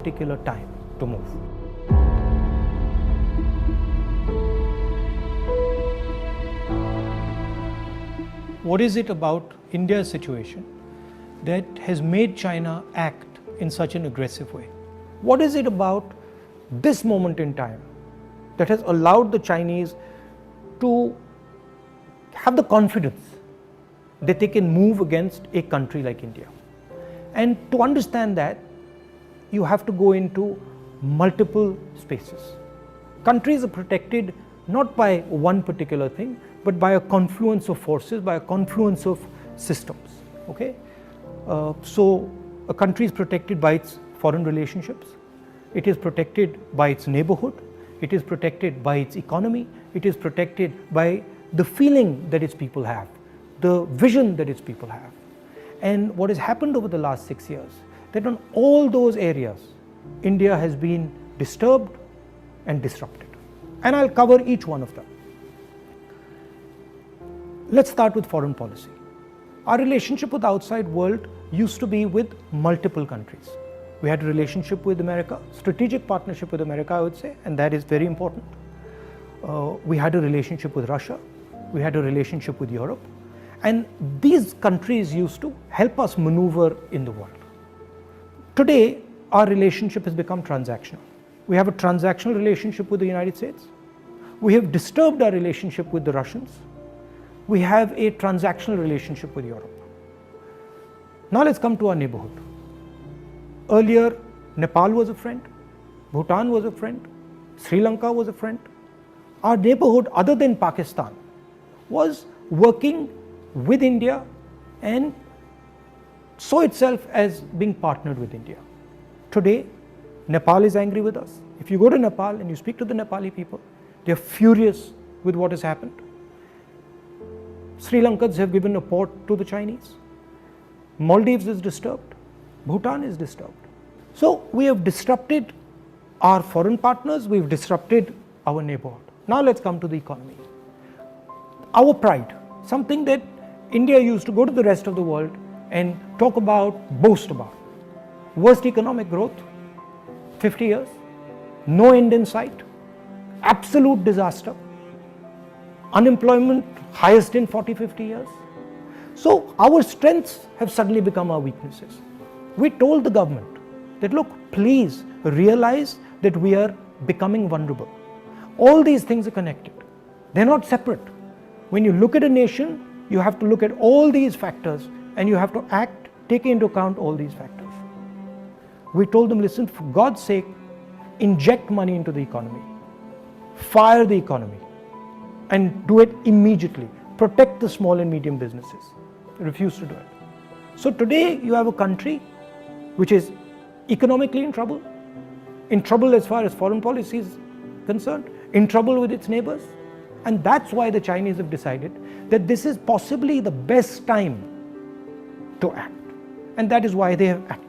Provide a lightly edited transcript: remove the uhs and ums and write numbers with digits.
particular time to move. What is it about India's situation that has made China act in such an aggressive way? What is it about this moment in time that has allowed the Chinese to have the confidence that they can move against a country like India? And to understand that, you have to go into multiple spaces. Countries are protected not by one particular thing, but by a confluence of forces, by a confluence of systems. Okay, so a country is protected by its foreign relationships, it is protected by its neighborhood, it is protected by its economy, it is protected by the feeling that its people have, the vision that its people have. And what has happened over the last 6 years, that on all those areas, India has been disturbed and disrupted. And I'll cover each one of them. Let's start with foreign policy. Our relationship with the outside world used to be with multiple countries. We had a relationship with America, strategic partnership with America, I would say, and that is very important. We had a relationship with Russia, we had a relationship with Europe, and these countries used to help us maneuver in the world. Today, our relationship has become transactional. We have a transactional relationship with the United States. We have disturbed our relationship with the Russians. We have a transactional relationship with Europe. Now let's come to our neighborhood. Earlier, Nepal was a friend, Bhutan was a friend, Sri Lanka was a friend. Our neighborhood, other than Pakistan, was working with India and saw itself as being partnered with India. Today, Nepal is angry with us. If you go to Nepal and you speak to the Nepali people, they are furious with what has happened. Sri Lankans have given a port to the Chinese. Maldives is disturbed. Bhutan is disturbed. So we have disrupted our foreign partners, we've disrupted our neighborhood. Now let's come to the economy. Our pride, something that India used to go to the rest of the world and talk about, boast about. Worst economic growth, 50 years, no end in sight, absolute disaster, unemployment highest in 40-50 years. So our strengths have suddenly become our weaknesses. We told the government that, look, please realize that we are becoming vulnerable. All these things are connected. They're not separate. When you look at a nation, you have to look at all these factors and you have to act, taking into account all these factors. We told them, listen, for God's sake, inject money into the economy, fire the economy, and do it immediately. Protect the small and medium businesses. They refused to do it. So today you have a country which is economically in trouble as far as foreign policy is concerned, in trouble with its neighbors. And that's why the Chinese have decided that this is possibly the best time to act. And that is why they have acted.